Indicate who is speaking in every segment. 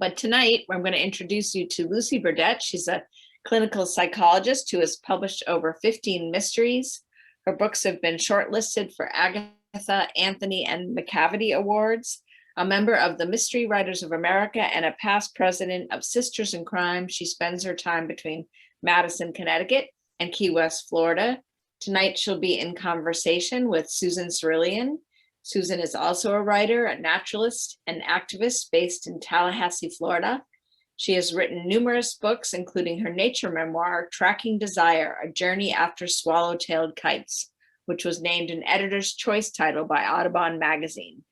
Speaker 1: But tonight, I'm going to introduce you to Lucy Burdette. She's a clinical psychologist who has published over 15 mysteries. Her books have been shortlisted for Agatha, Anthony, and McCavity Awards. A member of the Mystery Writers of America and a past president of Sisters in Crime, she spends her time between Madison, Connecticut, and Key West, Florida. Tonight, she'll be in conversation with Susan Cerulean. Susan is also a writer, a naturalist, and activist based in Tallahassee, Florida. She has written numerous books, including her nature memoir, Tracking Desire, A Journey After Swallow-Tailed Kites, which was named an Editor's Choice title by Audubon magazine.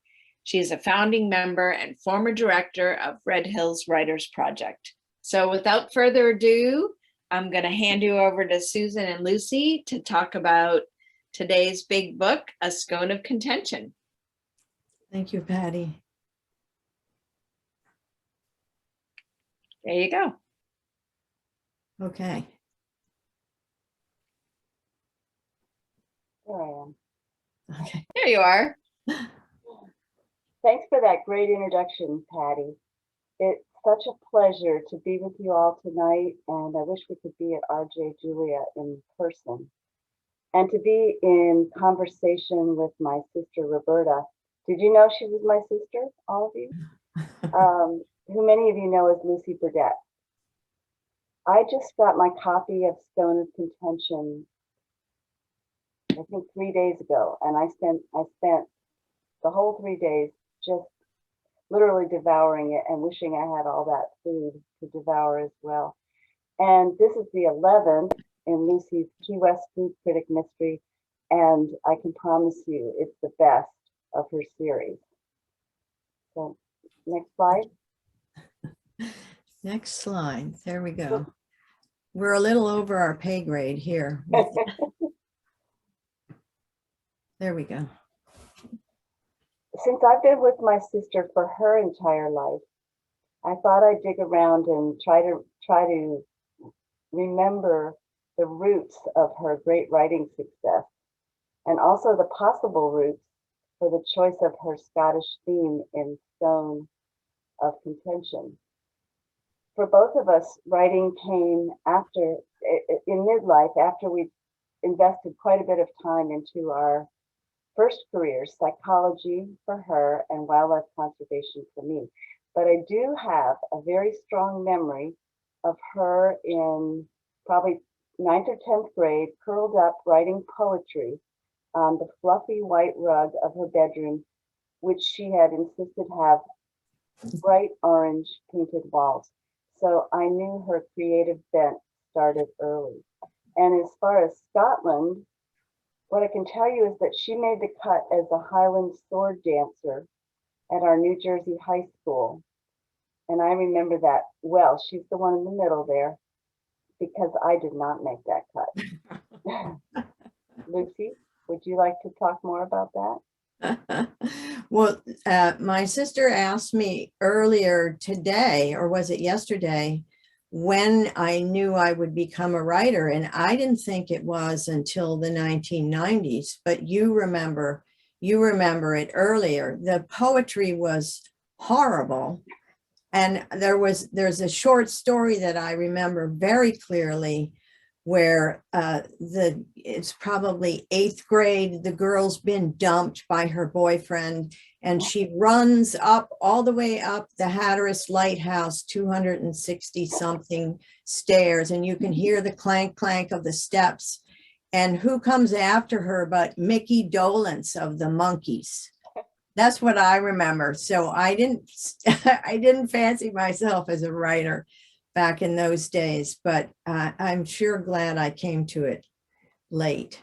Speaker 1: She is a founding member and former director of Red Hills Writers Project. So without further ado, I'm going to hand you over to Susan and Lucy to talk about today's big book, A Scone of Contention.
Speaker 2: Thank you, Patty.
Speaker 1: There you go.
Speaker 2: Okay.
Speaker 3: There I am.
Speaker 2: Okay.
Speaker 1: There you are.
Speaker 3: Thanks for that great introduction, Patty. It's such a pleasure to be with you all tonight, and I wish we could be at RJ Julia in person. And to be in conversation with my sister, Roberta. Did you know she was my sister, all of you? Who many of you know as Lucy Burdette. I just got my copy of Scone of Contention, I think 3 days ago, and I spent the whole 3 days just literally devouring it and wishing I had all that food to devour as well. And this is the 11th in Lucy's Key West Food Critic mystery, and I can promise you it's the best of her series. So next slide.
Speaker 2: Next slide. There we go. We're a little over our pay grade here. There we go.
Speaker 3: Since I've been with my sister for her entire life, I thought I'd dig around and try to remember the roots of her great writing success, and also the possible roots for the choice of her Scottish theme in Scone of Contention. For both of us, writing came in midlife, after we invested quite a bit of time into our first careers, psychology for her and wildlife conservation for me. But I do have a very strong memory of her in probably 9th or 10th grade, curled up writing poetry on the fluffy white rug of her bedroom, which she had insisted have bright orange painted walls. So I knew her creative bent started early. And as far as Scotland, what I can tell you is that she made the cut as a Highland sword dancer at our New Jersey high school. And I remember that well. She's the one in the middle there, because I did not make that cut. Lucy, would you like to talk more about that?
Speaker 2: Well, my sister asked me earlier today, or was it yesterday, when I knew I would become a writer, and I didn't think it was until the 1990s, but you remember it earlier. The poetry was horrible, and there's a short story that I remember very clearly where it's probably 8th grade, the girl's been dumped by her boyfriend, and she runs up all the way up the Hatteras Lighthouse, 260 something stairs, and you can hear the clank clank of the steps. And who comes after her but Mickey Dolenz of the Monkees? That's what I remember. So I didn't fancy myself as a writer back in those days, but I'm sure glad I came to it late.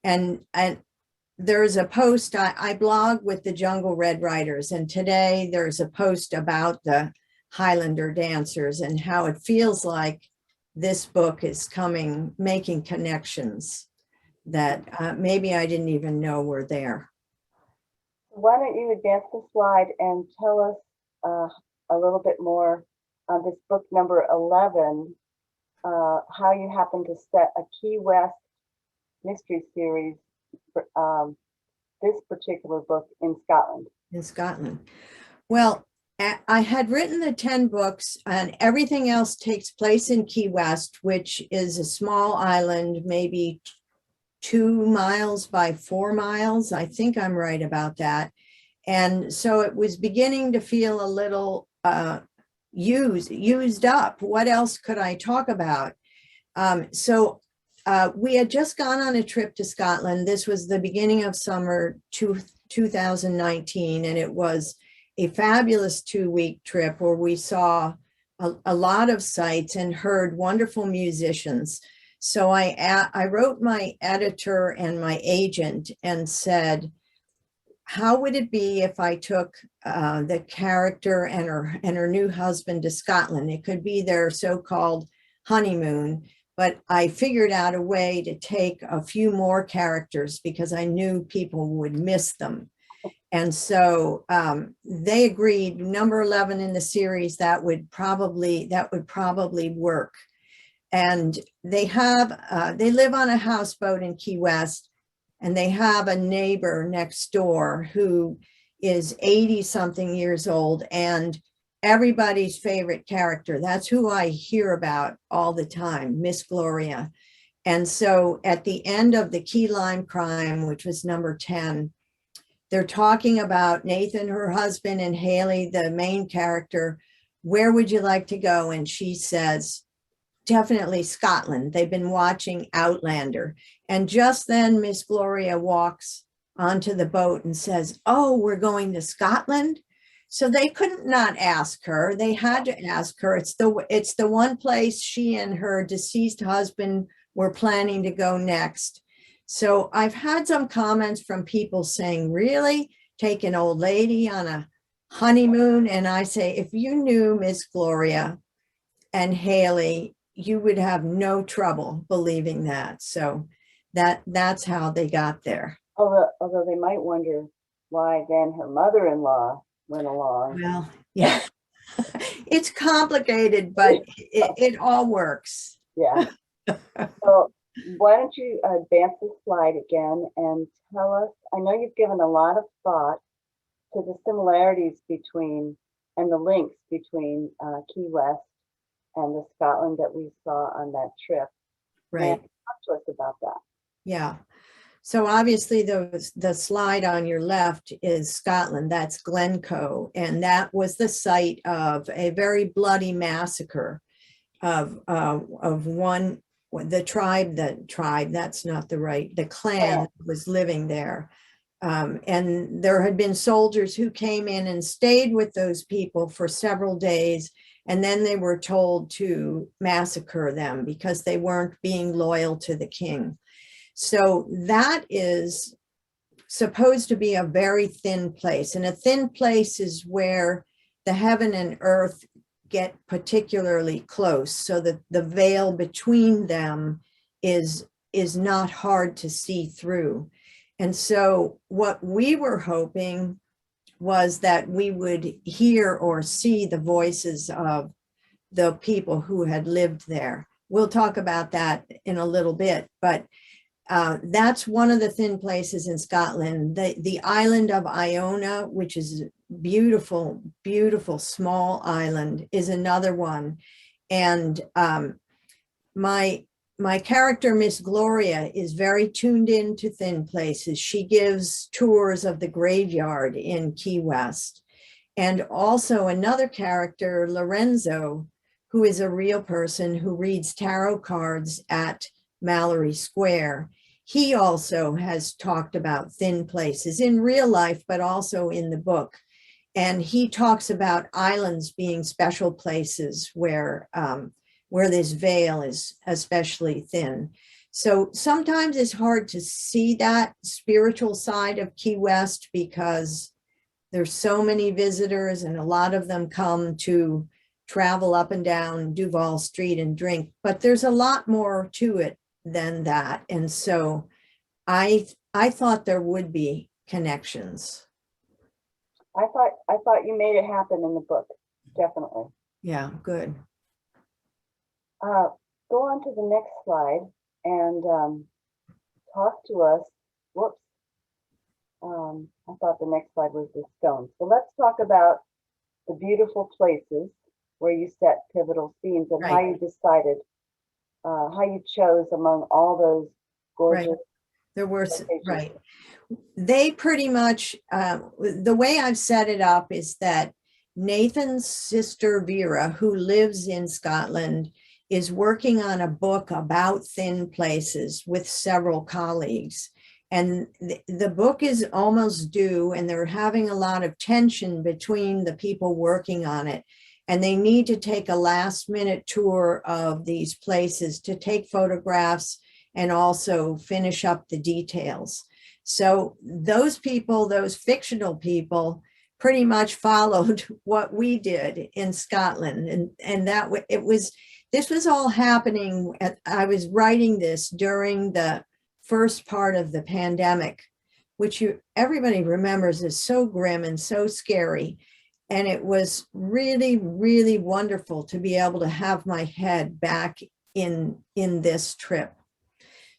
Speaker 2: And there's a post, I blog with the Jungle Red Writers, and today there's a post about the Highlander dancers and how it feels like this book is making connections that maybe I didn't even know were there.
Speaker 3: Why don't you advance the slide and tell us a little bit more on this book number 11, how you happen to set a Key West mystery series for this particular book in Scotland.
Speaker 2: In Scotland. Well, I had written the 10 books, and everything else takes place in Key West, which is a small island, maybe 2 miles by 4 miles. I think I'm right about that. And so it was beginning to feel a little used up. What else could I talk about? So we had just gone on a trip to Scotland. This was the beginning of summer 2019, and it was a fabulous 2-week trip where we saw a lot of sights and heard wonderful musicians. So I wrote my editor and my agent and said, how would it be if I took the character and her new husband to Scotland? It could be their so-called honeymoon, but I figured out a way to take a few more characters because I knew people would miss them. And so they agreed, number 11 in the series, that would probably work. And they live on a houseboat in Key West, and they have a neighbor next door who is 80 something years old and everybody's favorite character. That's who I hear about all the time, Miss Gloria. And so at the end of the Key Lime Crime, which was number 10, they're talking about Nathan, her husband, and Hayley, the main character. Where would you like to go? And she says, definitely Scotland. They've been watching Outlander. And just then Miss Gloria walks onto the boat and says, oh, we're going to Scotland. So they couldn't not ask her. They had to ask her. It's the one place she and her deceased husband were planning to go next. So I've had some comments from people saying, really, take an old lady on a honeymoon? And I say, if you knew Miss Gloria and Hayley, you would have no trouble believing that. So that's how they got there.
Speaker 3: Although they might wonder why then her mother-in-law went along.
Speaker 2: Well, yeah, it's complicated, but it all works.
Speaker 3: Yeah. So why don't you advance the slide again and tell us, I know you've given a lot of thought to the similarities between and the links between Key West and the Scotland that we saw on that trip.
Speaker 2: Right.
Speaker 3: And talk to us about that.
Speaker 2: Yeah. So obviously the slide on your left is Scotland. That's Glencoe. And that was the site of a very bloody massacre of one, the tribe, that's not the right, the clan was living there. And there had been soldiers who came in and stayed with those people for several days. And then they were told to massacre them because they weren't being loyal to the king. So that is supposed to be a very thin place. And a thin place is where the heaven and earth get particularly close, so that the veil between them is not hard to see through. And so what we were hoping was that we would hear or see the voices of the people who had lived there. We'll talk about that in a little bit, but that's one of the thin places in Scotland. The island of Iona, which is beautiful, beautiful small island, is another one. And my character, Miss Gloria, is very tuned into thin places. She gives tours of the graveyard in Key West. And also another character, Lorenzo, who is a real person who reads tarot cards at Mallory Square. He also has talked about thin places in real life, but also in the book. And he talks about islands being special places where this veil is especially thin. So sometimes it's hard to see that spiritual side of Key West because there's so many visitors and a lot of them come to travel up and down Duval Street and drink, but there's a lot more to it than that. And so I thought there would be connections.
Speaker 3: I thought you made it happen in the book, definitely.
Speaker 2: Yeah, good.
Speaker 3: Go on to the next slide and talk to us. Whoops. I thought the next slide was the scones. So let's talk about the beautiful places where you set pivotal scenes, and how
Speaker 2: Right.
Speaker 3: you decided, how you chose among all those gorgeous
Speaker 2: There were,
Speaker 3: locations.
Speaker 2: right. They pretty much, the way I've set it up is that Nathan's sister Vera, who lives in Scotland, is working on a book about thin places with several colleagues. And the book is almost due, and they're having a lot of tension between the people working on it. And they need to take a last minute tour of these places to take photographs and also finish up the details. So those people, those fictional people, pretty much followed what we did in Scotland. And that this was all happening I was writing this during the first part of the pandemic, which everybody remembers is so grim and so scary. And it was really, really wonderful to be able to have my head back in this trip.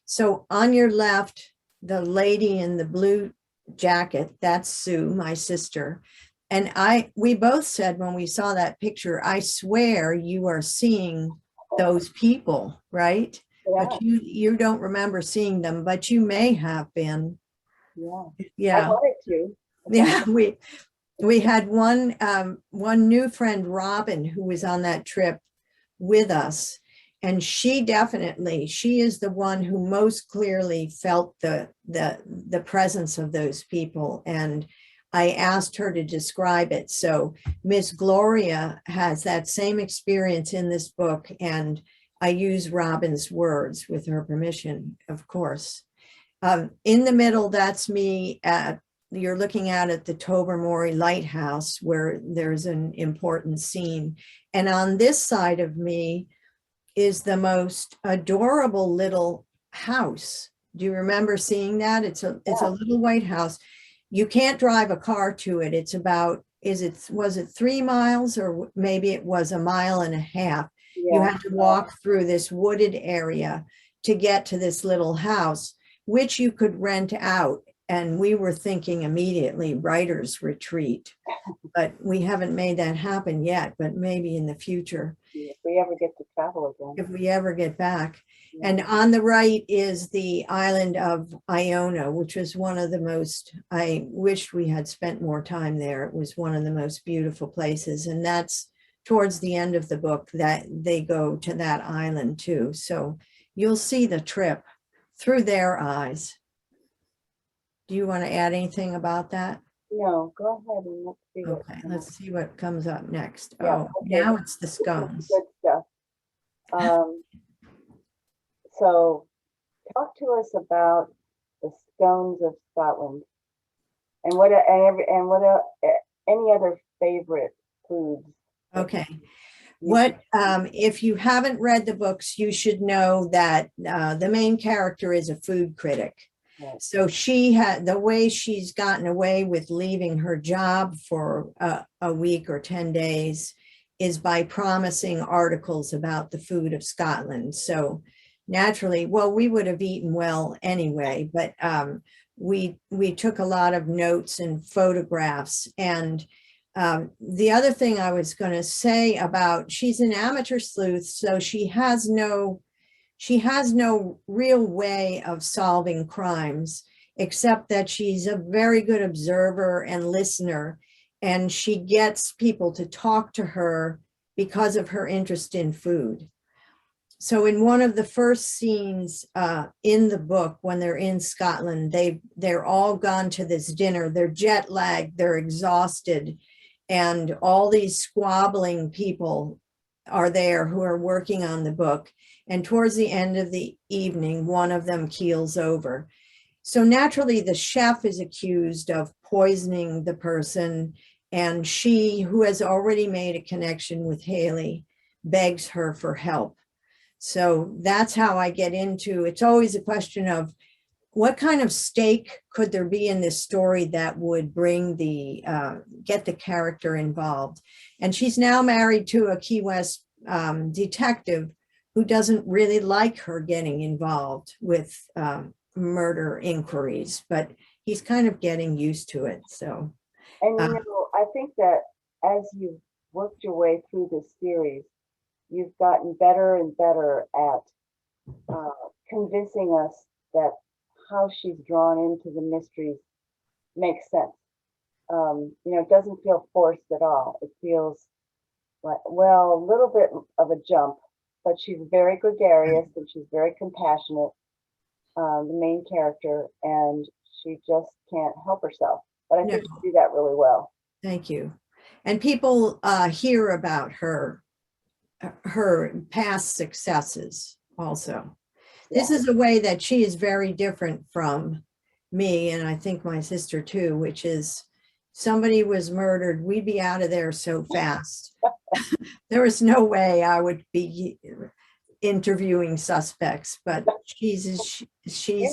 Speaker 2: So on your left, the lady in the blue jacket, that's Sue, my sister. And we both said when we saw that picture, I swear you are seeing those people, right?
Speaker 3: Yeah.
Speaker 2: But you don't remember seeing them, but you may have been.
Speaker 3: Yeah.
Speaker 2: Yeah.
Speaker 3: I wanted to.
Speaker 2: Yeah, we had one new friend, Robin, who was on that trip with us. And she is the one who most clearly felt the presence of those people. And I asked her to describe it. So Miss Gloria has that same experience in this book. And I use Robin's words with her permission, of course. In the middle, that's me you're looking at the Tobermory Lighthouse, where there's an important scene. And on this side of me is the most adorable little house. Do you remember seeing that? It's a little white house. You can't drive a car to it. It's about, was it 3 miles, or maybe it was 1.5 miles?
Speaker 3: Yeah.
Speaker 2: You had to walk through this wooded area to get to this little house, which you could rent out. And we were thinking immediately writer's retreat, but we haven't made that happen yet, but maybe in the future.
Speaker 3: If we ever get to travel again.
Speaker 2: If we ever get back.
Speaker 3: Yeah.
Speaker 2: And on the right is the island of Iona, which was one of the most, I wished we had spent more time there. It was one of the most beautiful places. And that's towards the end of the book that they go to that island too. So you'll see the trip through their eyes. Do you want to add anything about that?
Speaker 3: No, go ahead and let's see.
Speaker 2: Okay, let's see what comes up next.
Speaker 3: Yeah,
Speaker 2: Oh,
Speaker 3: okay.
Speaker 2: now it's the scones.
Speaker 3: Good stuff. So talk to us about the scones of Scotland, and any other favorite foods.
Speaker 2: Okay. If you haven't read the books, you should know that the main character is a food critic.
Speaker 3: Right.
Speaker 2: So the way she's gotten away with leaving her job for a week or 10 days is by promising articles about the food of Scotland. So naturally, well, we would have eaten well anyway, but we took a lot of notes and photographs. And the other thing I was going to say about, she's an amateur sleuth, so she has no real way of solving crimes, except that she's a very good observer and listener, and she gets people to talk to her because of her interest in food. So in one of the first scenes in the book, when they're in Scotland, they're all gone to this dinner, they're jet lagged, they're exhausted, and all these squabbling people are there who are working on the book. And towards the end of the evening, one of them keels over. So naturally, the chef is accused of poisoning the person, and she, who has already made a connection with Hayley, begs her for help. So that's how I get into, it's always a question of what kind of stake could there be in this story that would bring get the character involved. And she's now married to a Key West detective who doesn't really like her getting involved with murder inquiries, but he's kind of getting used to it. So,
Speaker 3: and I think that as you've worked your way through this series, you've gotten better and better at convincing us that how she's drawn into the mysteries makes sense. It doesn't feel forced at all. It feels like, well, a little bit of a jump, but she's very gregarious and she's very compassionate, the main character, and she just can't help herself. But I think you do that really well.
Speaker 2: Thank you. And people hear about her past successes also. This is a way that she is very different from me, and I think my sister too, which is somebody was murdered, we'd be out of there so fast. There was no way I would be interviewing suspects, but she's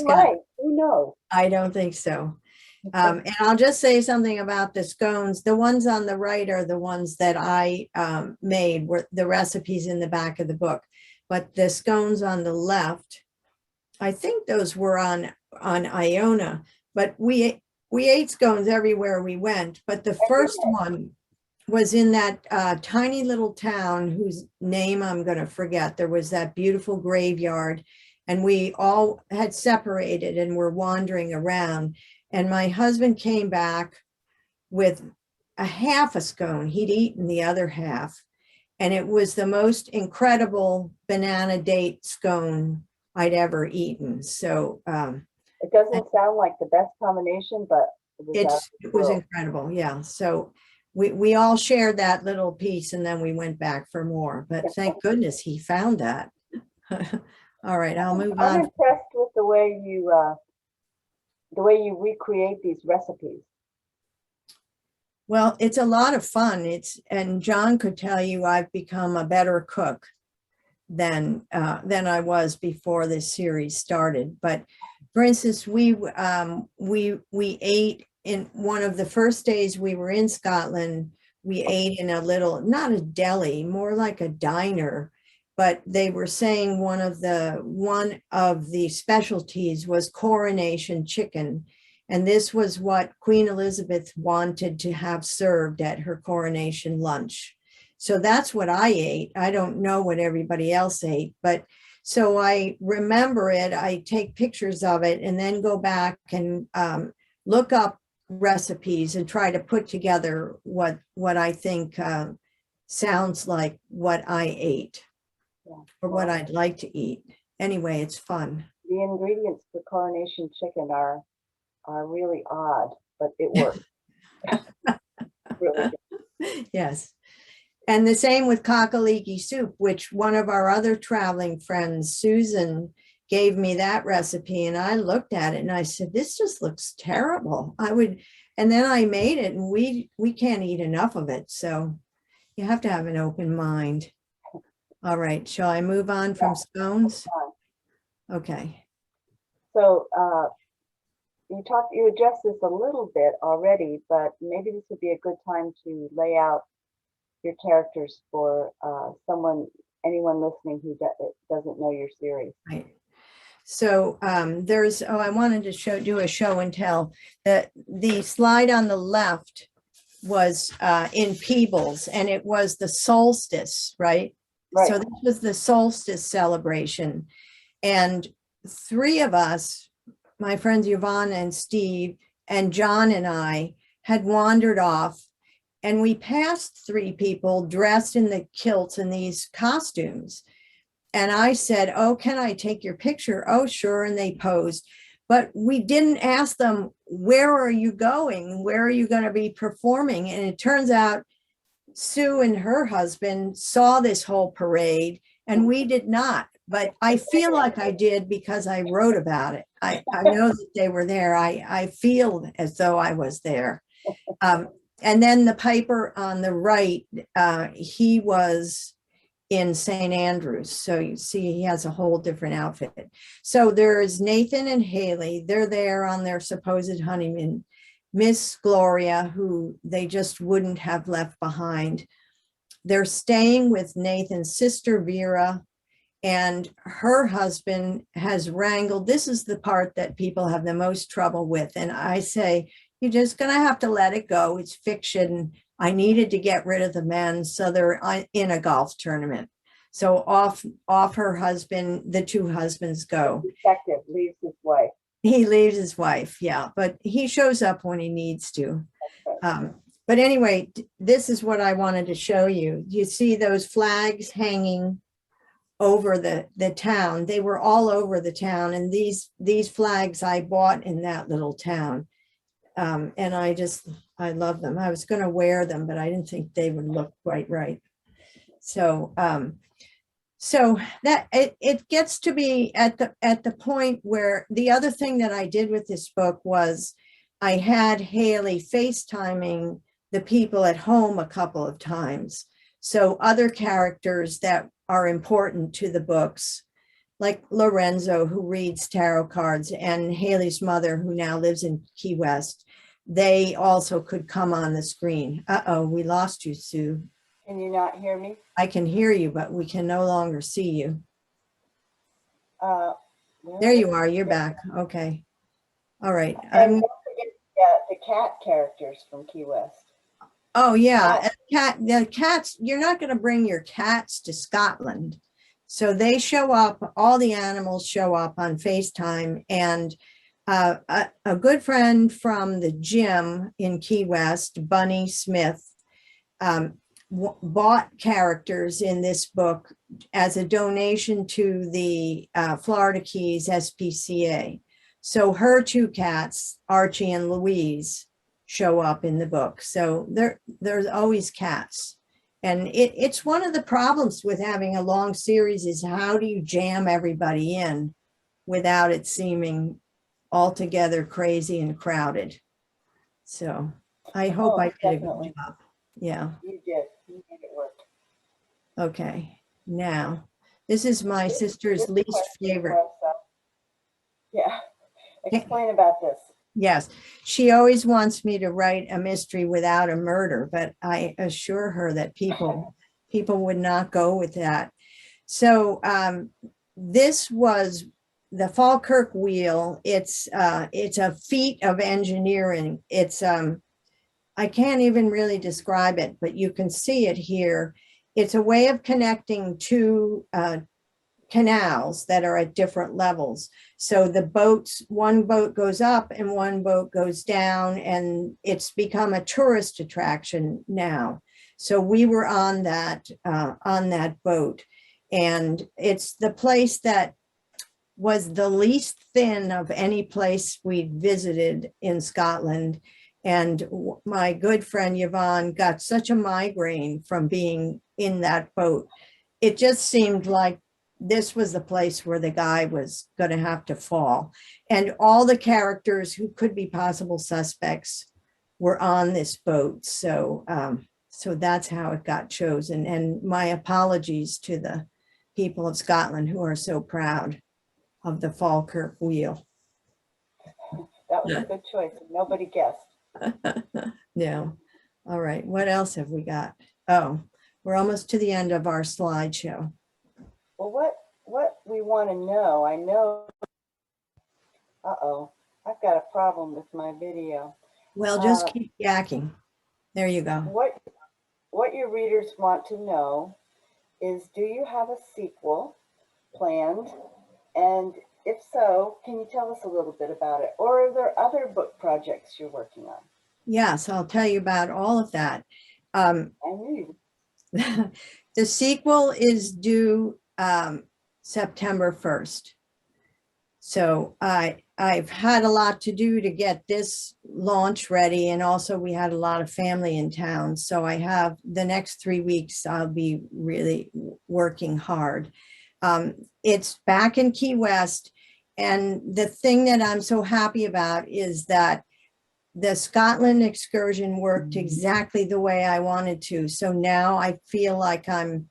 Speaker 2: got,
Speaker 3: who knows?
Speaker 2: I don't think so. And I'll just say something about the scones. The ones on the right are the ones that I made, were the recipes in the back of the book. But the scones on the left, I think those were on Iona, but we ate scones everywhere we went. But the first one was in that tiny little town whose name I'm going to forget. There was that beautiful graveyard, and we all had separated and were wandering around. And my husband came back with a half a scone. He'd eaten the other half. And it was the most incredible banana date scone I'd ever eaten. So
Speaker 3: it doesn't sound like the best combination, but
Speaker 2: it was incredible. Yeah. So we all shared that little piece, and then we went back for more. But thank goodness he found that. All right, I'll move on.
Speaker 3: I'm impressed with the way you recreate these recipes.
Speaker 2: Well, it's a lot of fun. And John could tell you I've become a better cook than I was before this series started. But for instance, we ate in one of the first days we were in Scotland. We ate in a little, not a deli, more like a diner. But they were saying one of the specialties was coronation chicken. And this was what Queen Elizabeth wanted to have served at her coronation lunch. So that's what I ate. I don't know what everybody else ate, but so I remember it. I take pictures of it and then go back and look up recipes and try to put together what I think sounds like what I ate or what I'd like to eat. Anyway, it's fun.
Speaker 3: The ingredients for coronation chicken are really odd, but it works. Really good.
Speaker 2: Yes. And the same with cockaliki soup, which one of our other traveling friends, Susan, gave me that recipe. And I looked at it and I said, this just looks terrible. And then I made it, and we can't eat enough of it. So you have to have an open mind. All right. Shall I move on from scones? Okay.
Speaker 3: So you addressed this a little bit already, but maybe this would be a good time to lay out your characters for anyone listening who doesn't know your series.
Speaker 2: Right. So I wanted to do a show and tell. The slide on the left was in Peebles, and it was the solstice, right?
Speaker 3: Right.
Speaker 2: So this was the solstice celebration. And three of us, my friends Yvonne and Steve and John and I, had wandered off, and we passed three people dressed in the kilts and these costumes. And I said, oh, can I take your picture? Oh, sure. And they posed. But we didn't ask them, where are you going? Where are you going to be performing? And it turns out Sue and her husband saw this whole parade, and we did not. But I feel like I did because I wrote about it. I know that they were there. I feel as though I was there. And then the piper on the right, he was in St. Andrews. So you see, he has a whole different outfit. So there's Nathan and Hayley. They're there on their supposed honeymoon. Miss Gloria, who they just wouldn't have left behind. They're staying with Nathan's sister, Vera, and her husband has wrangled. This is the part that people have the most trouble with. And I say, you're just going to have to let it go. It's fiction. I needed to get rid of the men, so they're in a golf tournament. So off her husband, the two husbands go.
Speaker 3: Detective leaves his wife.
Speaker 2: He leaves his wife, yeah, but he shows up when he needs to. But anyway, this is what I wanted to show you. You see those flags hanging over the town. They were all over the town, and these flags I bought in that little town. And I love them. I was going to wear them, but I didn't think they would look quite right. So so that it gets to be at the point where the other thing that I did with this book was I had Hayley FaceTiming the people at home a couple of times. So other characters that are important to the books, like Lorenzo, who reads tarot cards, and Hayley's mother, who now lives in Key West, they also could come on the screen. Uh-oh, we lost you, Sue.
Speaker 3: Can you not hear me?
Speaker 2: I can hear you, but we can no longer see you.
Speaker 3: Where
Speaker 2: There
Speaker 3: is
Speaker 2: you
Speaker 3: it?
Speaker 2: are, you're back. Okay. All right.
Speaker 3: And don't forget the cat characters from Key West.
Speaker 2: Oh yeah, the cats, you're not going to bring your cats to Scotland. So they show up, all the animals show up on FaceTime, and a good friend from the gym in Key West, Bunny Smith, bought characters in this book as a donation to the Florida Keys SPCA. So her two cats, Archie and Louise, show up in the book. So there's always cats. And it's one of the problems with having a long series is how do you jam everybody in without it seeming altogether crazy and crowded. So I hope I did a good job. Yeah.
Speaker 3: You did. You made it work.
Speaker 2: Okay. Now, this is my sister's
Speaker 3: This
Speaker 2: least
Speaker 3: question
Speaker 2: favorite.
Speaker 3: was, yeah. Explain about this.
Speaker 2: Yes, she always wants me to write a mystery without a murder, but I assure her that people would not go with that. So this was the Falkirk wheel. It's a feat of engineering. It's I can't even really describe it, but you can see it here. It's a way of connecting two canals that are at different levels. So the boats, one boat goes up and one boat goes down, and it's become a tourist attraction now. So we were on that boat, and it's the place that was the least thin of any place we'd visited in Scotland. And my good friend Yvonne got such a migraine from being in that boat. It just seemed like this was the place where the guy was going to have to fall. And all the characters who could be possible suspects were on this boat. So, so that's how it got chosen. And my apologies to the people of Scotland who are so proud of the Falkirk wheel.
Speaker 3: That was a good choice. Nobody guessed.
Speaker 2: Yeah. All right. What else have we got? Oh, we're almost to the end of our slideshow.
Speaker 3: Well, what we want to know, I know, I've got a problem with my video.
Speaker 2: Well, just keep yakking. There you go.
Speaker 3: What your readers want to know is, do you have a sequel planned? And if so, can you tell us a little bit about it? Or are there other book projects you're working on?
Speaker 2: Yes, I'll tell you about all of that.
Speaker 3: I knew you.
Speaker 2: The sequel is due September 1st. So I've had a lot to do to get this launch ready. And also we had a lot of family in town. So I have the next 3 weeks, I'll be really working hard. It's back in Key West. And the thing that I'm so happy about is that the Scotland excursion worked exactly the way I wanted to. So now I feel like I'm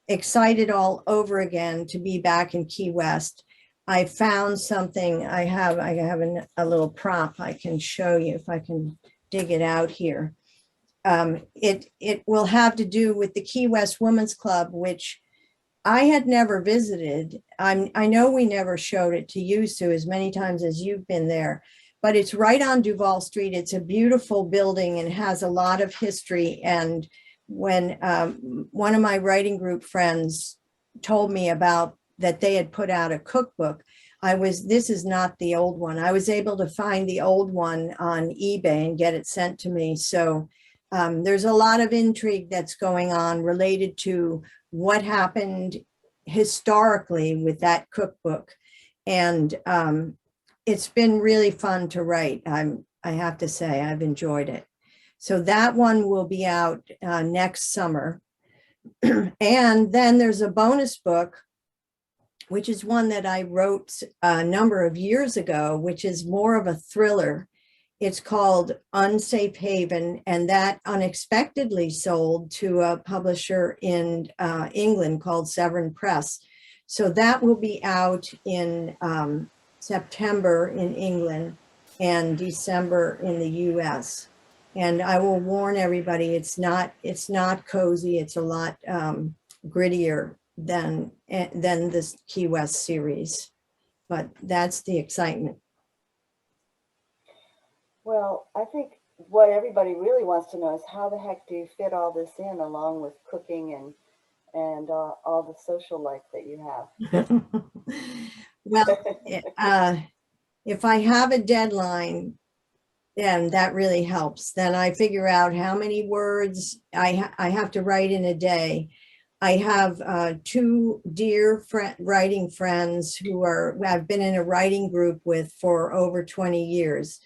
Speaker 2: excited all over again to be back in Key West. I found something. I have a little prop I can show you if I can dig it out here. It will have to do with the Key West Women's Club, which I had never visited. I know we never showed it to you, Sue, as many times as you've been there, but it's right on Duval Street. It's a beautiful building and has a lot of history. And when one of my writing group friends told me about that they had put out a cookbook, this is not the old one. I was able to find the old one on eBay and get it sent to me. So there's a lot of intrigue that's going on related to what happened historically with that cookbook. And it's been really fun to write. I have to say, I've enjoyed it. So that one will be out next summer. And then there's a bonus book, which is one that I wrote a number of years ago, which is more of a thriller. It's called Unsafe Haven, and that unexpectedly sold to a publisher in England called Severn Press. So that will be out in September in England and December in the US. And I will warn everybody, it's not cozy. It's a lot grittier than this Key West series, but that's the excitement.
Speaker 3: Well, I think what everybody really wants to know is how the heck do you fit all this in along with cooking and all the social life that you have?
Speaker 2: Well, if I have a deadline, then that really helps. Then I figure out how many words I have to write in a day. I have two dear writing friends who I've been in a writing group with for over 20 years.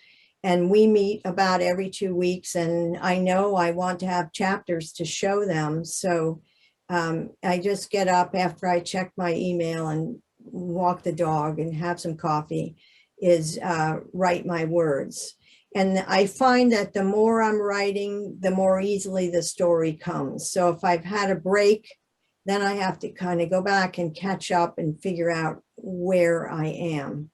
Speaker 2: And we meet about every 2 weeks, and I know I want to have chapters to show them. So I just get up after I check my email and walk the dog and have some coffee, write my words. And I find that the more I'm writing, the more easily the story comes. So if I've had a break, then I have to kind of go back and catch up and figure out where I am.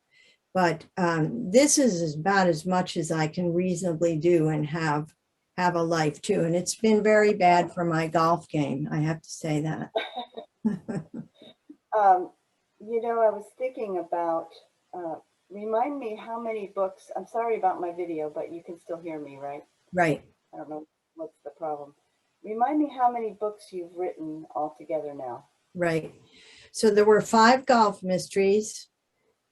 Speaker 2: But this is about as much as I can reasonably do and have a life too. And it's been very bad for my golf game. I have to say that.
Speaker 3: I was thinking about, remind me how many books, I'm sorry about my video, but you can still hear me, right?
Speaker 2: Right.
Speaker 3: I don't know what's the problem. Remind me how many books you've written altogether now.
Speaker 2: Right. So there were 5 golf mysteries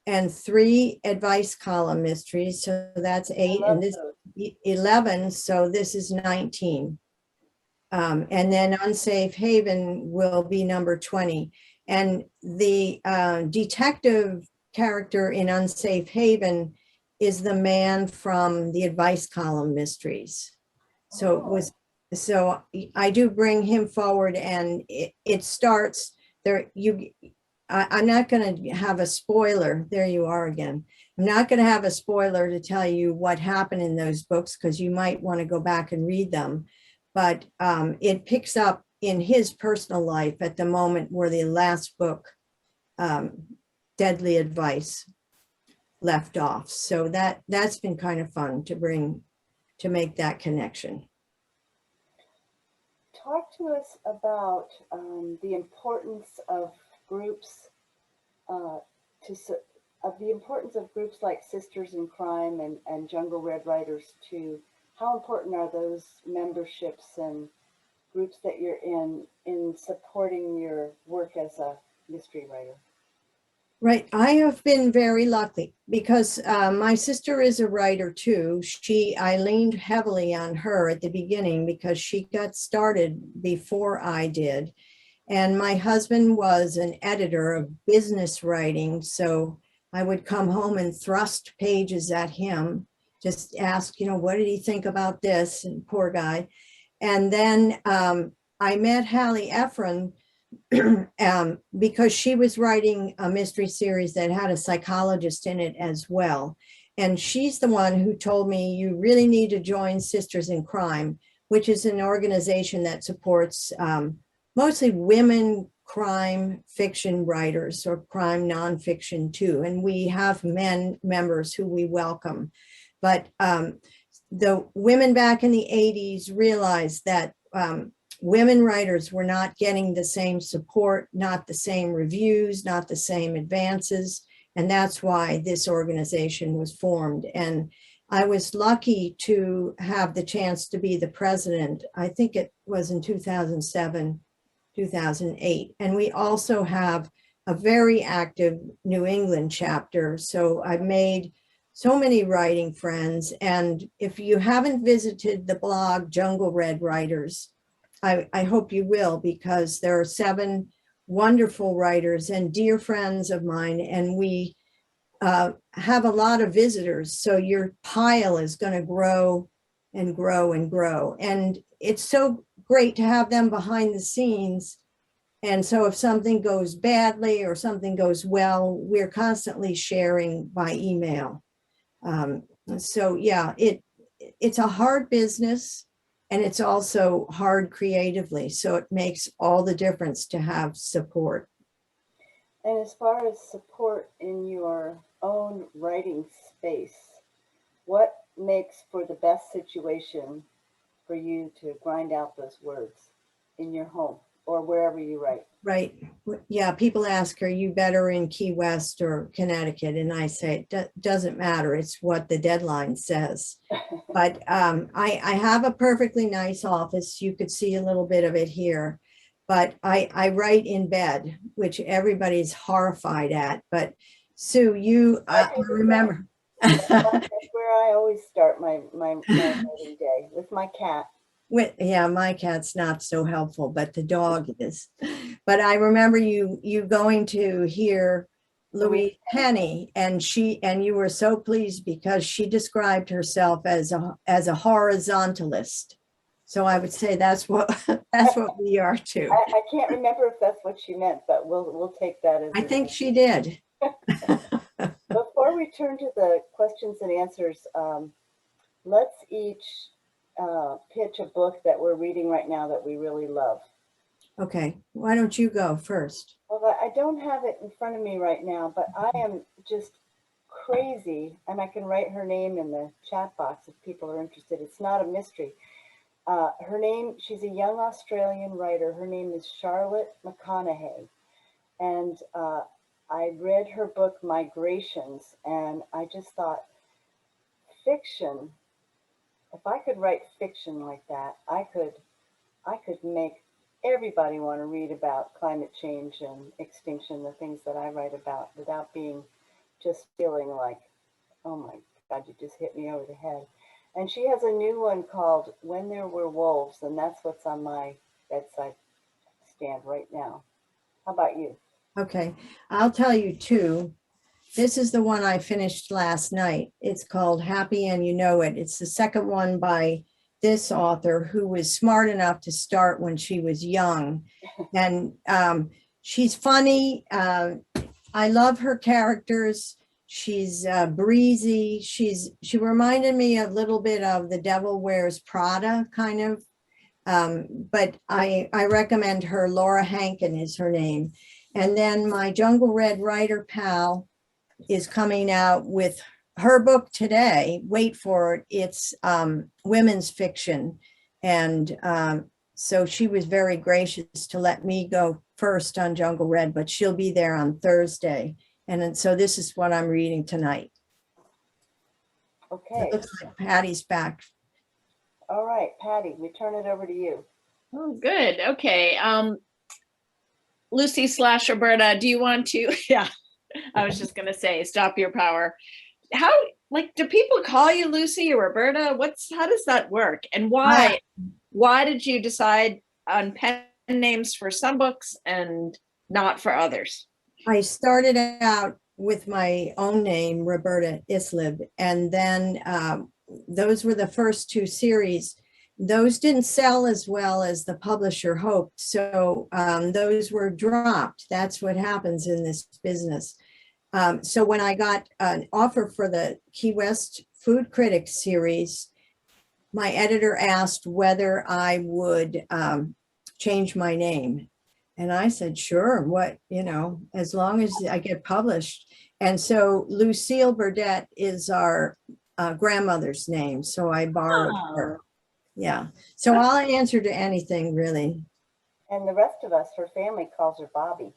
Speaker 2: and 3 advice column mysteries. So that's 8 and this 11. So this is 19. And then Unsafe Haven will be number 20. And the detective character in Unsafe Haven is the man from the advice column mysteries. So I do bring him forward, and it starts there. I'm not going to have a spoiler. There you are again. I'm not going to have a spoiler to tell you what happened in those books, because you might want to go back and read them. But it picks up in his personal life at the moment where the last book, Deadly Advice, left off. So that's been kind of fun to make that connection.
Speaker 3: Talk to us about the importance of groups, the importance of groups like Sisters in Crime and Jungle Red Writers too. How important are those memberships and groups that you're in supporting your work as a mystery writer?
Speaker 2: Right. I have been very lucky because my sister is a writer too. I leaned heavily on her at the beginning because she got started before I did. And my husband was an editor of business writing. So I would come home and thrust pages at him, just ask, what did he think about this? And poor guy. And then I met Hayley Snow because she was writing a mystery series that had a psychologist in it as well. And she's the one who told me, you really need to join Sisters in Crime, which is an organization that supports mostly women crime fiction writers, or crime nonfiction too. And we have men members who we welcome. But the women back in the 80s realized that women writers were not getting the same support, not the same reviews, not the same advances. And that's why this organization was formed. And I was lucky to have the chance to be the president. I think it was in 2007, 2008. And we also have a very active New England chapter. So I've made so many writing friends. And if you haven't visited the blog Jungle Red Writers, I hope you will, because there are 7 wonderful writers and dear friends of mine. And we have a lot of visitors. So your pile is going to grow and grow and grow. And it's so great to have them behind the scenes. And so if something goes badly or something goes well, we're constantly sharing by email. So yeah, it's a hard business, and it's also hard creatively. So it makes all the difference to have support.
Speaker 3: And as far as support in your own writing space, what makes for the best situation for you to grind out those words in your home or wherever you write?
Speaker 2: Right. Yeah. People ask, are you better in Key West or Connecticut? And I say, it doesn't matter. It's what the deadline says. But I have a perfectly nice office. You could see a little bit of it here. But I write in bed, which everybody's horrified at. But Sue, you remember.
Speaker 3: That's where I always start my writing day, with my cat.
Speaker 2: Yeah, my cat's not so helpful, but the dog is. But I remember you going to hear Louise Penny, and you were so pleased because she described herself as a horizontalist. So I would say that's what we are too.
Speaker 3: I can't remember if that's what she meant, but we'll take that as
Speaker 2: I think she did.
Speaker 3: Before we turn to the questions and answers, let's each pitch a book that we're reading right now that we really love.
Speaker 2: Okay, why don't you go first?
Speaker 3: Well, I don't have it in front of me right now, but I am just crazy, and I can write her name in the chat box if people are interested. It's not a mystery. Her name, she's a young Australian writer. Her name is Charlotte McConaughey. And I read her book, Migrations, and I just thought, fiction, if I could write fiction like that, I could make everybody want to read about climate change and extinction, the things that I write about, without being just feeling like, oh my God, you just hit me over the head. And she has a new one called When There Were Wolves, and that's what's on my bedside stand right now. How about you?
Speaker 2: Okay, I'll tell you two. This is the one I finished last night. It's called Happy and You Know It. It's the second one by this author who was smart enough to start when she was young. And she's funny. I love her characters. She's breezy. She reminded me a little bit of The Devil Wears Prada, kind of. But I recommend her. Laura Hankin is her name. And then my Jungle Red writer pal is coming out with her book today. Wait for it. It's women's fiction. And so she was very gracious to let me go first on Jungle Red, but she'll be there on Thursday. And so this is what I'm reading tonight.
Speaker 3: Okay.
Speaker 2: It looks like Patty's back.
Speaker 3: All right, Patty, we turn it over to you.
Speaker 1: Oh, good. Okay. Lucy / Roberta, do you want to? Yeah, I was just going to say, stop your power. How, like, do people call you Lucy or Roberta? How does that work? And why did you decide on pen names for some books and not for others?
Speaker 2: I started out with my own name, Roberta Islib, and then those were the first 2 series. Those didn't sell as well as the publisher hoped, so those were dropped. That's what happens in this business. So when I got an offer for the Key West Food Critic series, my editor asked whether I would change my name. And I said, sure, as long as I get published. And so Lucy Burdette is our grandmother's name. So I borrowed her. Yeah. So I'll answer to anything, really.
Speaker 3: And the rest of us, her family calls her Bobby.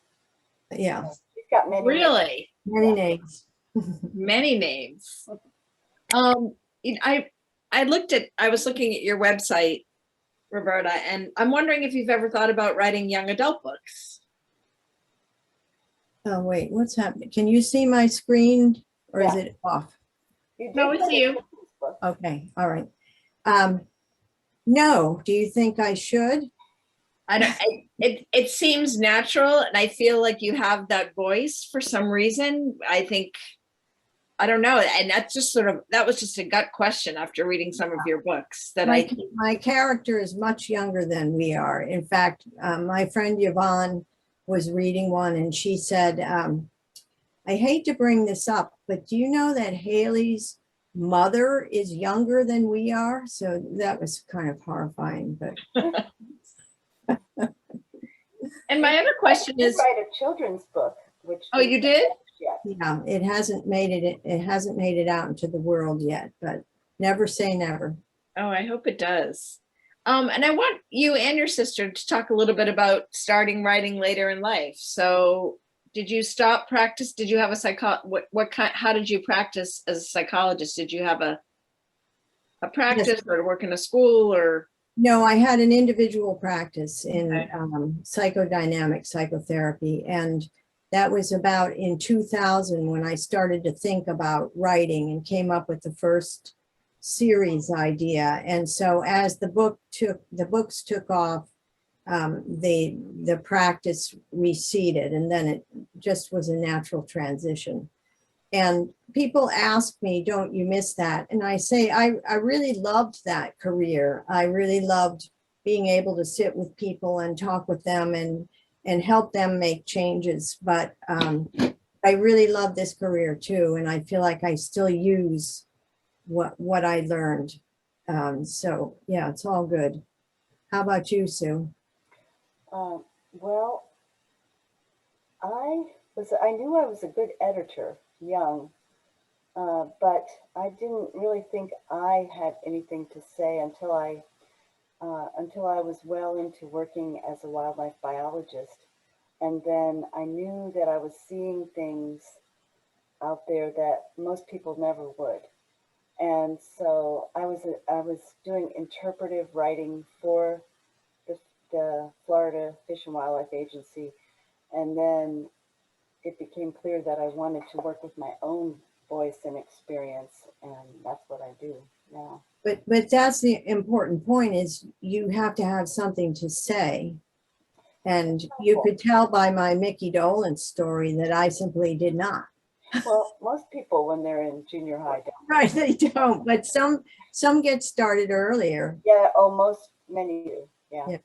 Speaker 2: Yeah.
Speaker 3: She's got many.
Speaker 1: Really?
Speaker 2: Many names.
Speaker 1: Many names. I was looking at your website, Roberta, and I'm wondering if you've ever thought about writing young adult books.
Speaker 2: Oh, wait, what's happening? Can you see my screen or is
Speaker 3: Yeah.
Speaker 2: it off?
Speaker 3: You did
Speaker 1: No, it's
Speaker 3: put it
Speaker 1: you.
Speaker 3: in this book.
Speaker 2: Okay, all right. No, do you think I should?
Speaker 1: It seems natural, and I feel like you have that voice for some reason. I don't know, and that's just that was just a gut question after reading some of your books that
Speaker 2: My character is much younger than we are. In fact, my friend Yvonne was reading one and she said, I hate to bring this up, but do you know that Hayley's mother is younger than we are? So that was kind of horrifying, but.
Speaker 1: And my other question
Speaker 3: You
Speaker 1: is,
Speaker 3: write a children's book, which.
Speaker 1: oh, you did?
Speaker 3: Yeah.
Speaker 2: Yeah, it hasn't made it out into the world yet, but never say never.
Speaker 1: Oh, I hope it does. And I want you and your sister to talk a little bit about starting writing later in life. So did you stop practice? Did you have how did you practice as a psychologist? Did you have a practice
Speaker 2: Yes.
Speaker 1: or work in a school or?
Speaker 2: No, I had an individual practice in
Speaker 1: Okay.
Speaker 2: psychodynamic psychotherapy. And that was about in 2000 when I started to think about writing and came up with the first series idea. And so as the books took off, the practice receded, and then it just was a natural transition. And people ask me, don't you miss that? And I say, I really loved that career. I really loved being able to sit with people and talk with them and help them make changes. But I really love this career too. And I feel like I still use what I learned. So yeah, it's all good. How about you, Sue?
Speaker 3: Well, I knew I was a good editor young, but I didn't really think I had anything to say until I was well into working as a wildlife biologist. And then I knew that I was seeing things out there that most people never would. And so I was doing interpretive writing for the Florida Fish and Wildlife Agency. And then it became clear that I wanted to work with my own voice and experience. And that's what I do now.
Speaker 2: But that's the important point, is you have to have something to say. And you could tell by my Mickey Dolenz story that I simply did not.
Speaker 3: Well, most people when they're in junior high don't.
Speaker 2: Right, they don't, but some get started earlier.
Speaker 3: Yeah, many do, yeah.
Speaker 2: Yeah.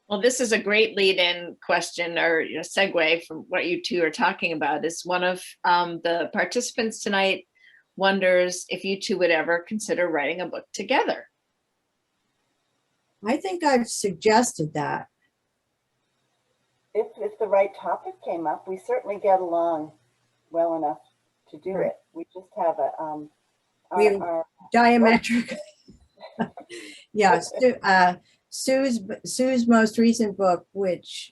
Speaker 1: Well, this is a great lead-in question or segue from what you two are talking about. Is one of the participants tonight wonders if you two would ever consider writing a book together.
Speaker 2: I think I've suggested that.
Speaker 3: If the right topic came up, we certainly get along well enough to do
Speaker 2: Right.
Speaker 3: it. We just have
Speaker 2: We diametric. Yes. Sue's most recent book, which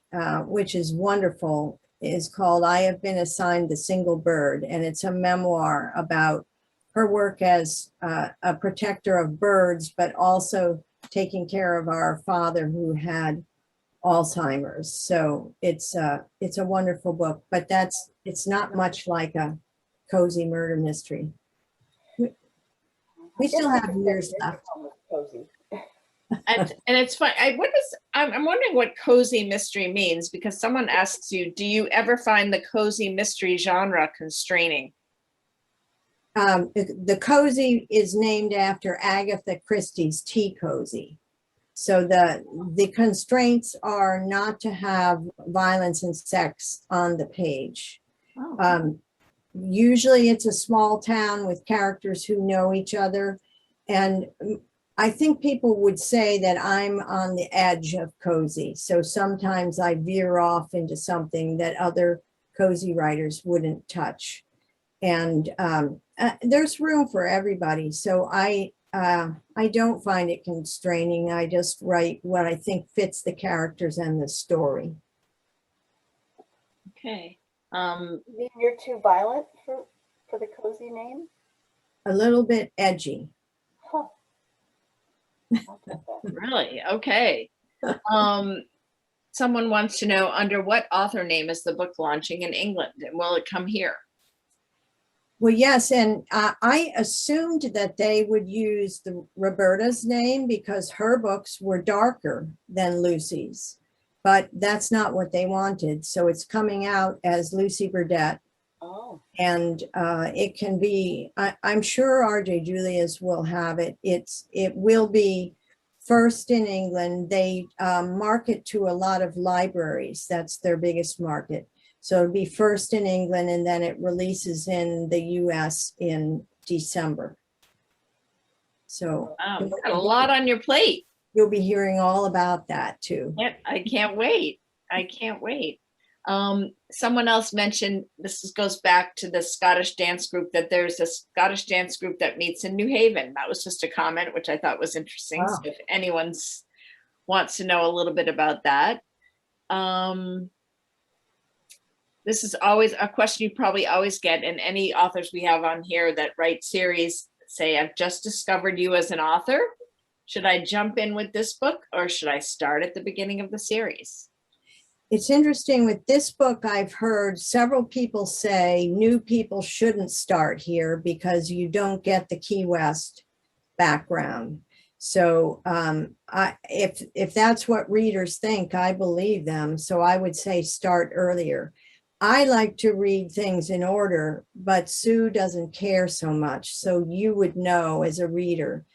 Speaker 2: is wonderful, is called I Have Been Assigned the Single Bird, and it's a memoir about her work as a protector of birds, but also taking care of our father who had Alzheimer's. So it's a wonderful book, but it's not much like a cozy murder mystery. We still have years left.
Speaker 3: Cozy.
Speaker 1: And it's fun. I'm wondering what cozy mystery means, because someone asks you, do you ever find the cozy mystery genre constraining?
Speaker 2: The cozy is named after Agatha Christie's Tea Cozy. So the constraints are not to have violence and sex on the page.
Speaker 1: Oh.
Speaker 2: Usually it's a small town with characters who know each other. And I think people would say that I'm on the edge of cozy. So sometimes I veer off into something that other cozy writers wouldn't touch. And there's room for everybody. So I don't find it constraining. I just write what I think fits the characters and the story.
Speaker 1: Okay.
Speaker 3: You mean you're too violent for the cozy name?
Speaker 2: A little bit edgy.
Speaker 3: Huh. I'll take that.
Speaker 1: Really? Okay. Someone wants to know, under what author name is the book launching in England, and will it come here?
Speaker 2: Well, yes, and I assumed that they would use the Roberta's name because her books were darker than Lucy's, but that's not what they wanted. So it's coming out as Lucy Burdette,
Speaker 3: Oh,
Speaker 2: and it can be. I'm sure RJ Julius will have it. It will be first in England. They market to a lot of libraries. That's their biggest market. So it'll be first in England, and then it releases in the US in December. So
Speaker 1: Wow, you've got a lot on your plate.
Speaker 2: you'll be hearing all about that too.
Speaker 1: I can't wait. I can't wait. Someone else mentioned, goes back to the Scottish dance group, that there's a Scottish dance group that meets in New Haven. That was just a comment, which I thought was interesting.
Speaker 2: Wow.
Speaker 1: So if anyone wants to know a little bit about that. This is always a question you probably always get, and any authors we have on here that write series say, I've just discovered you as an author. Should I jump in with this book, or should I start at the beginning of the series?
Speaker 2: It's interesting with this book, I've heard several people say new people shouldn't start here because you don't get the Key West background. So if that's what readers think, I believe them. So I would say start earlier. I like to read things in order, but Sue doesn't care so much. So you would know as a reader.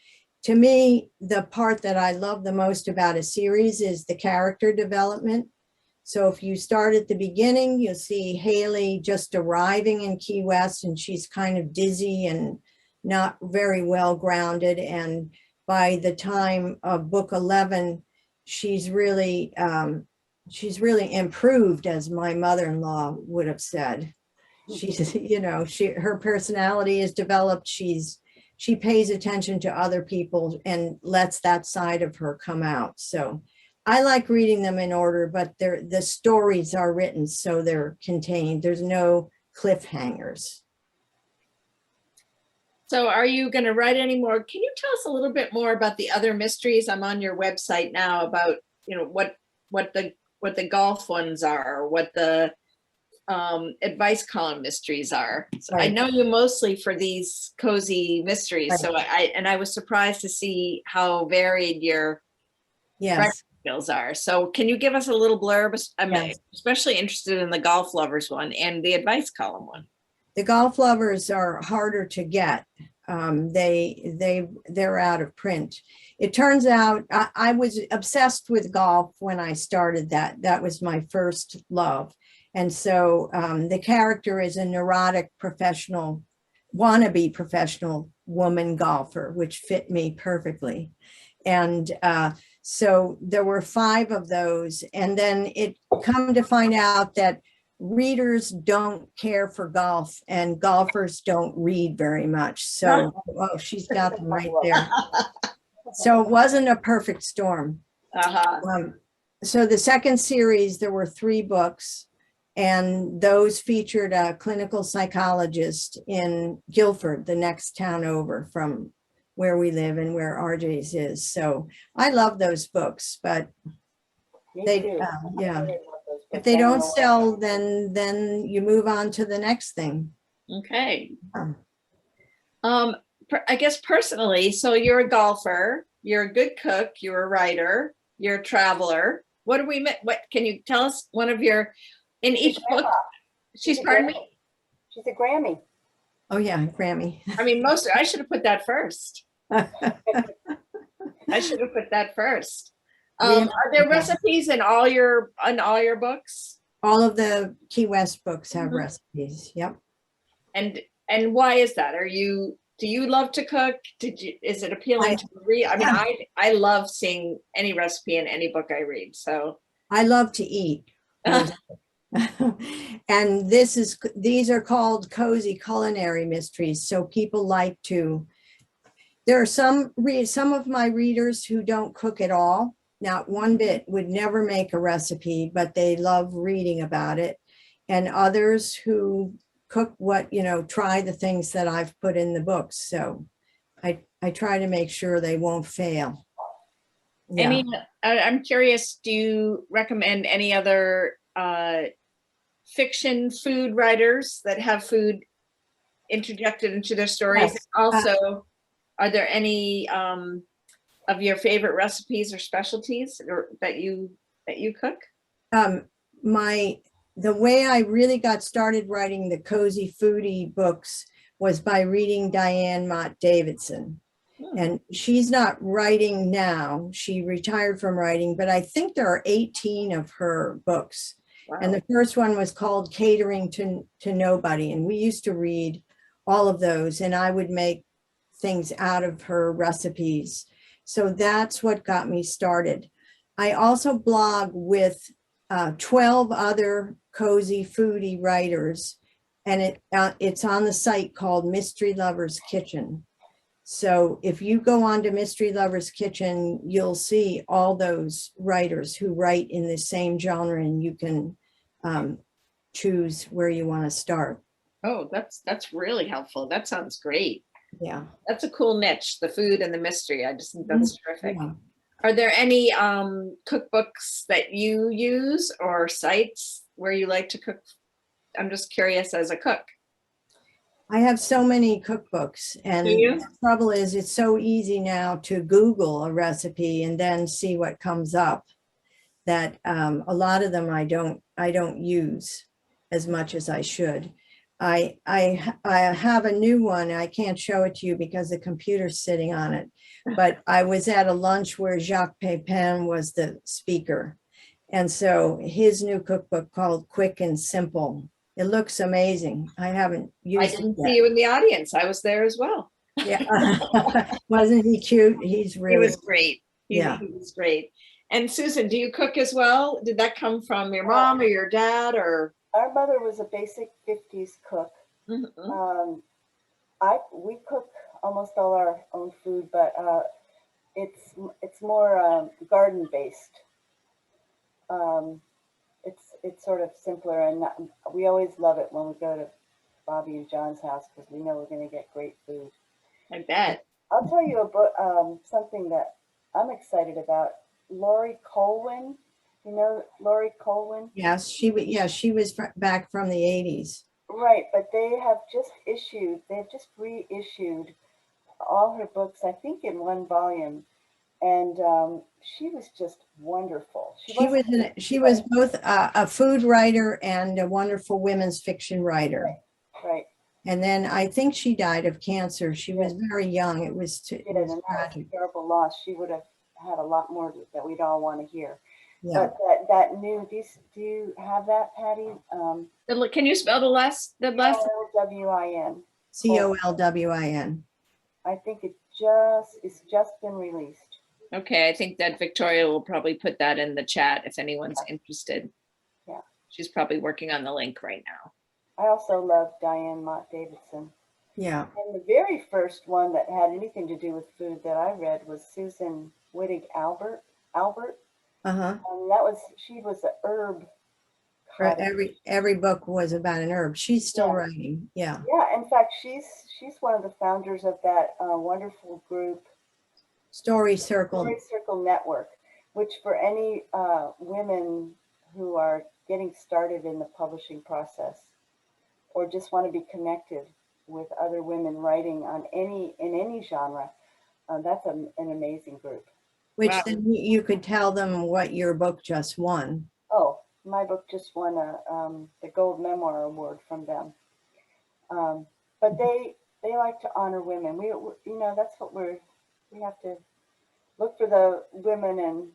Speaker 2: To me, the part that I love the most about a series is the character development. So if you start at the beginning, you'll see Hayley just arriving in Key West, and she's kind of dizzy and not very well grounded. And by the time of book 11, she's really improved, as my mother-in-law would have said. She's, her personality is developed. She pays attention to other people and lets that side of her come out. So I like reading them in order, but the stories are written so they're contained. There's no cliffhangers.
Speaker 1: So are you going to write any more? Can you tell us a little bit more about the other mysteries? I'm on your website now about, what the golf ones are, or what the advice column mysteries are. So I
Speaker 2: Right.
Speaker 1: know you mostly for these cozy mysteries.
Speaker 2: Right.
Speaker 1: So I was surprised to see how varied your
Speaker 2: Yes.
Speaker 1: skills are. So can you give us a little blurb? I'm
Speaker 2: Yes.
Speaker 1: especially interested in the golf lovers one and the advice column one.
Speaker 2: The golf lovers are harder to get. They're out of print. It turns out I was obsessed with golf when I started that. That was my first love. And so the character is a neurotic professional, wannabe professional woman golfer, which fit me perfectly. And so there were 5 of those. And then it come to find out that readers don't care for golf and golfers don't read very much. So, oh, she's got them right there. So it wasn't a perfect storm. So the second series, there were 3 books, and those featured a clinical psychologist in Guilford, the next town over from where we live and where RJ's is. So I love those books, but they, yeah. If they don't sell, then you move on to the next thing.
Speaker 1: Okay. I guess personally, so you're a golfer, you're a good cook, you're a writer, you're a traveler. What can you tell us one of your, in each book? Pardon me?
Speaker 3: She's a Grammy.
Speaker 2: Oh yeah, Grammy.
Speaker 1: I mean, I should have put that first. I should have put that first. Are there recipes in all your books?
Speaker 2: All of the Key West books have recipes. Yep.
Speaker 1: And why is that? Do you love to cook? Is it appealing to read? I mean, I love seeing any recipe in any book I read. So
Speaker 2: I love to eat. And these are called cozy culinary mysteries. So people like to, there are some of my readers who don't cook at all. Not one bit, would never make a recipe, but they love reading about it. and others who cook what, try the things that I've put in the books. So I try to make sure they won't fail. Yeah.
Speaker 1: Any, I'm curious, do you recommend any other fiction food writers that have food interjected into their stories?
Speaker 2: Yes.
Speaker 1: Also, are there any of your favorite recipes or specialties that you cook?
Speaker 2: The way I really got started writing the cozy foodie books was by reading Diane Mott Davidson. And she's not writing now. She retired from writing, but I think there are 18 of her books.
Speaker 1: Wow.
Speaker 2: And the first one was called Catering to Nobody. And we used to read all of those, and I would make things out of her recipes. So that's what got me started. I also blog with 12 other cozy foodie writers, and it's on the site called Mystery Lover's Kitchen. So if you go on to Mystery Lover's Kitchen, you'll see all those writers who write in the same genre, and you can choose where you want to start.
Speaker 1: Oh, that's really helpful. That sounds great.
Speaker 2: Yeah.
Speaker 1: That's a cool niche, the food and the mystery. I just think that's terrific.
Speaker 2: Yeah.
Speaker 1: Are there any cookbooks that you use or sites where you like to cook? I'm just curious as a cook.
Speaker 2: I have so many cookbooks, and the trouble is it's so easy now to Google a recipe and then see what comes up, that a lot of them I don't use as much as I should. I have a new one. I can't show it to you because the computer's sitting on it, but I was at a lunch where Jacques Pepin was the speaker. And so his new cookbook called Quick and Simple. It looks amazing. I haven't used it.
Speaker 1: I didn't see you in the audience. I was there as well.
Speaker 2: Yeah. Wasn't he cute? He
Speaker 1: was great. He was great. And Susan, do you cook as well? Did that come from your mom or your dad, or?
Speaker 3: Our mother was a basic 50s cook.
Speaker 1: Mm-hmm.
Speaker 3: We cook almost all our own food, but it's more garden based. It's sort of simpler, and we always love it when we go to Bobby and John's house because we know we're going to get great food.
Speaker 1: I bet.
Speaker 3: I'll tell you something that I'm excited about. Laurie Colwin. You know Laurie Colwin?
Speaker 2: Yes, she was back from the 80s.
Speaker 3: Right, but they've just reissued all her books, I think in one volume. And she was just wonderful.
Speaker 2: She was both a food writer and a wonderful women's fiction writer.
Speaker 3: Right.
Speaker 2: And then I think she died of cancer. She was very young. It was tragic.
Speaker 3: Terrible loss. She would have had a lot more that we'd all want to hear.
Speaker 2: Yeah.
Speaker 3: But that new, do you have that, Patty?
Speaker 1: Can you spell the last?
Speaker 3: Colwin.
Speaker 2: Colwin.
Speaker 3: I think it's just been released.
Speaker 1: Okay, I think that Victoria will probably put that in the chat if anyone's interested.
Speaker 3: Yeah.
Speaker 1: She's probably working on the link right now.
Speaker 3: I also love Diane Mott Davidson.
Speaker 2: Yeah.
Speaker 3: And the very first one that had anything to do with food that I read was Susan Wittig Albert.
Speaker 2: Uh-huh.
Speaker 3: And she was an herb.
Speaker 2: Every book was about an herb. She's still writing. Yeah.
Speaker 3: Yeah. In fact, she's one of the founders of that wonderful group,
Speaker 2: Story Circle
Speaker 3: Network, which for any women who are getting started in the publishing process or just want to be connected with other women writing in any genre, that's an amazing group.
Speaker 2: Which then you could tell them what your book just won.
Speaker 3: Oh, my book just won the Gold Memoir Award from them. But they like to honor women. That's what we have to look for the women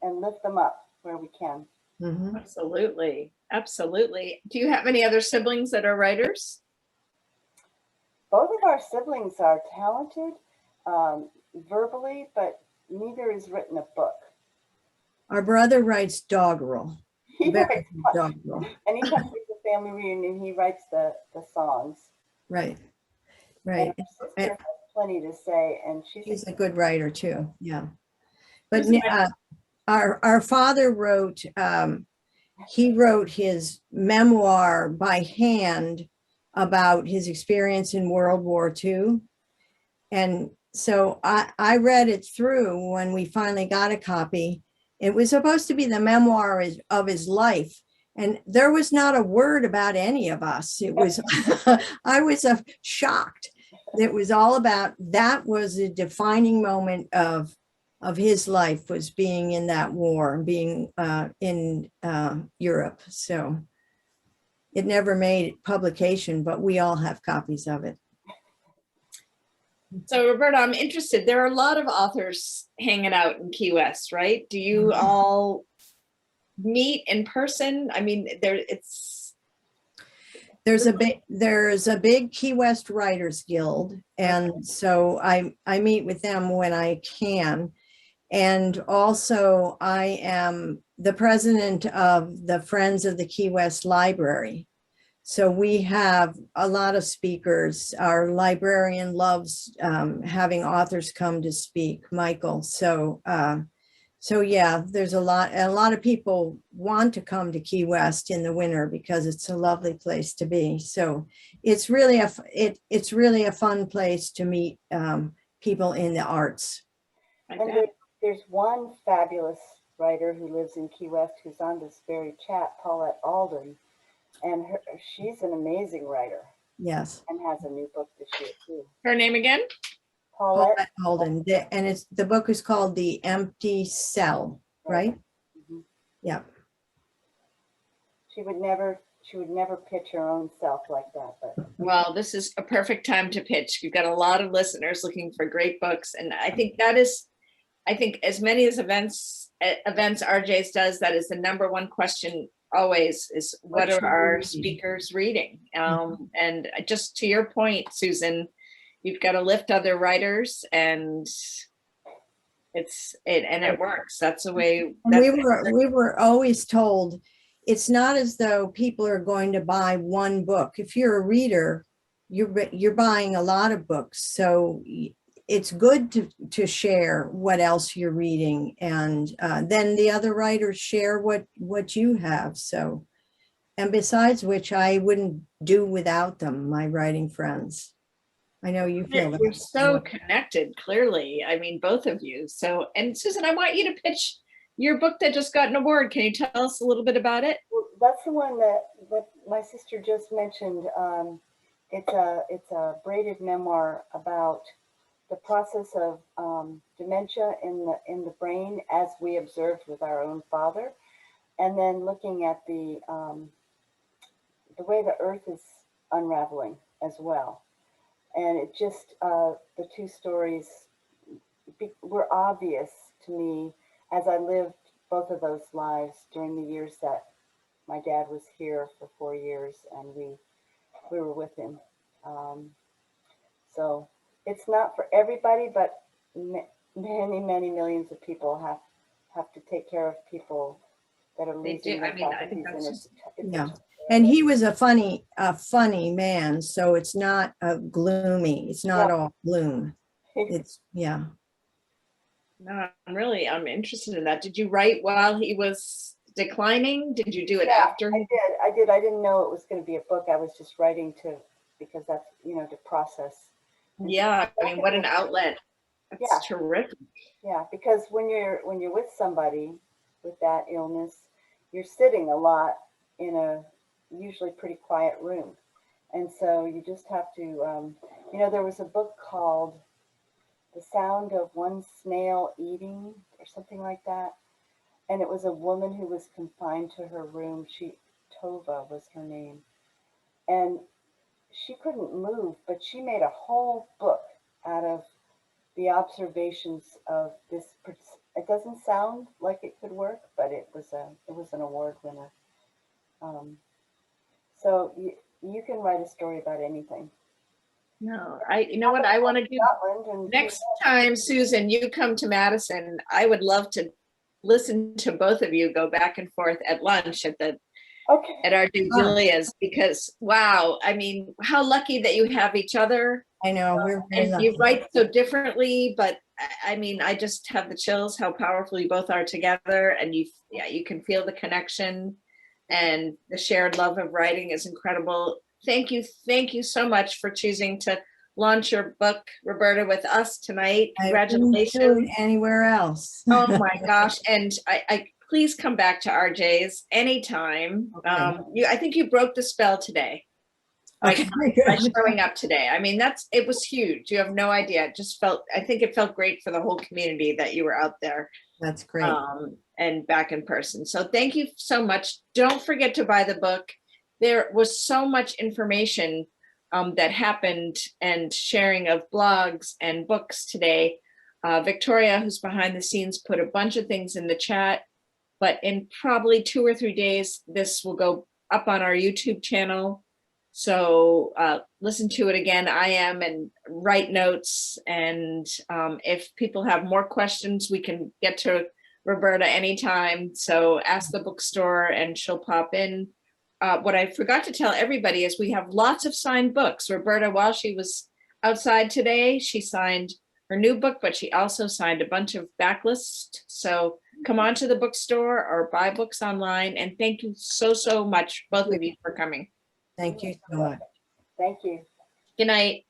Speaker 3: and lift them up where we can.
Speaker 2: Mm-hmm.
Speaker 1: Absolutely. Absolutely. Do you have any other siblings that are writers?
Speaker 3: Both of our siblings are talented verbally, but neither has written a book.
Speaker 2: Our brother writes doggerel.
Speaker 3: He writes
Speaker 2: doggerel.
Speaker 3: Anytime there's a family reunion, he writes the songs.
Speaker 2: Right.
Speaker 3: And our sister has plenty to say, and
Speaker 2: she's a good writer too. Yeah. But our father wrote he wrote his memoir by hand about his experience in World War II. And so I read it through when we finally got a copy. It was supposed to be the memoir of his life. And there was not a word about any of us. It was, I was shocked. It was all about, that was a defining moment of his life, was being in that war and being in Europe. So it never made publication, but we all have copies of it.
Speaker 1: So Roberta, I'm interested. There are a lot of authors hanging out in Key West, right? Do you all meet in person? I mean,
Speaker 2: there's a big Key West Writers Guild, and so I meet with them when I can. And also I am the president of the Friends of the Key West Library. So we have a lot of speakers. Our librarian loves having authors come to speak, Michael. So yeah, there's a lot of people want to come to Key West in the winter because it's a lovely place to be. So it's really a fun place to meet people in the arts.
Speaker 3: And there's one fabulous writer who lives in Key West who's on this very chat, Paulette Alden. And she's an amazing writer.
Speaker 2: Yes.
Speaker 3: And has a new book this year too.
Speaker 1: her name again?
Speaker 3: Paulette
Speaker 2: Alden. And the book is called The Empty Cell, right?
Speaker 3: Mm-hmm.
Speaker 2: Yeah.
Speaker 3: She would never pitch her own self like that. But
Speaker 1: Well, this is a perfect time to pitch. You've got a lot of listeners looking for great books. And I think as many as events RJ's does, that is the number one question always, is what are our speakers reading? And just to your point, Susan, you've got to lift other writers, and it works. That's the way.
Speaker 2: We were always told it's not as though people are going to buy one book. If you're a reader, you're buying a lot of books. So it's good to share what else you're reading, and then the other writers share what you have. So, and besides which, I wouldn't do without them, my writing friends. I know you feel that.
Speaker 1: You're so connected, clearly. I mean, both of you. So, and Susan, I want you to pitch your book that just got an award. Can you tell us a little bit about it?
Speaker 3: well, that's the one that my sister just mentioned. It's a braided memoir about the process of dementia in the brain as we observed with our own father, and then looking at the way the earth is unraveling as well. And it just, the two stories were obvious to me as I lived both of those lives during the years that my dad was here for 4 years and we were with him. So it's not for everybody, but many, many millions of people have to take care of people that are losing their faculties.
Speaker 2: Yeah. And he was a funny man, so it's not gloomy. It's not all gloom. It's, yeah.
Speaker 1: No, I'm interested in that. Did you write while he was declining? Did you do it after?
Speaker 3: I did. I didn't know it was going to be a book. I was just writing because that's, to process.
Speaker 1: Yeah, I mean, what an outlet. That's terrific.
Speaker 3: Yeah, because when you're with somebody with that illness, you're sitting a lot in a usually pretty quiet room. And so you just have to, there was a book called The Sound of One Snail Eating or something like that. And it was a woman who was confined to her room. Tova was her name. And she couldn't move, but she made a whole book out of the observations of this. It doesn't sound like it could work, but it was an award winner. So you can write a story about anything.
Speaker 1: No, you know what I want to do next time, Susan, you come to Madison. I would love to listen to both of you go back and forth at lunch at our Julia's, because wow, I mean, how lucky that you have each other.
Speaker 2: I know, we're very
Speaker 1: and
Speaker 2: lucky.
Speaker 1: You write so differently, but I mean, I just have the chills how powerful you both are together, and you can feel the connection. and the shared love of writing is incredible. Thank you so much for choosing to launch your book, Roberta, with us tonight.
Speaker 2: I wouldn't do
Speaker 1: Congratulations.
Speaker 2: it anywhere else.
Speaker 1: Oh my gosh. And I please come back to RJ's anytime.
Speaker 2: Okay.
Speaker 1: I think you broke the spell today.
Speaker 2: Okay,
Speaker 1: By
Speaker 2: good.
Speaker 1: showing up today. I mean, it was huge. You have no idea. It just I think it felt great for the whole community that you were out there
Speaker 2: That's great.
Speaker 1: and back in person. So thank you so much. Don't forget to buy the book. There was so much information that happened and sharing of blogs and books today. Victoria, who's behind the scenes, put a bunch of things in the chat, but in probably 2 or 3 days, this will go up on our YouTube channel. So listen to it again. And write notes. And if people have more questions, we can get to Roberta anytime. So ask the bookstore and she'll pop in. What I forgot to tell everybody is we have lots of signed books. Roberta, while she was outside today, she signed her new book, but she also signed a bunch of backlists. So come on to the bookstore or buy books online. And thank you so much, both of you, for coming.
Speaker 2: Thank you so much.
Speaker 3: Thank you.
Speaker 1: Good night.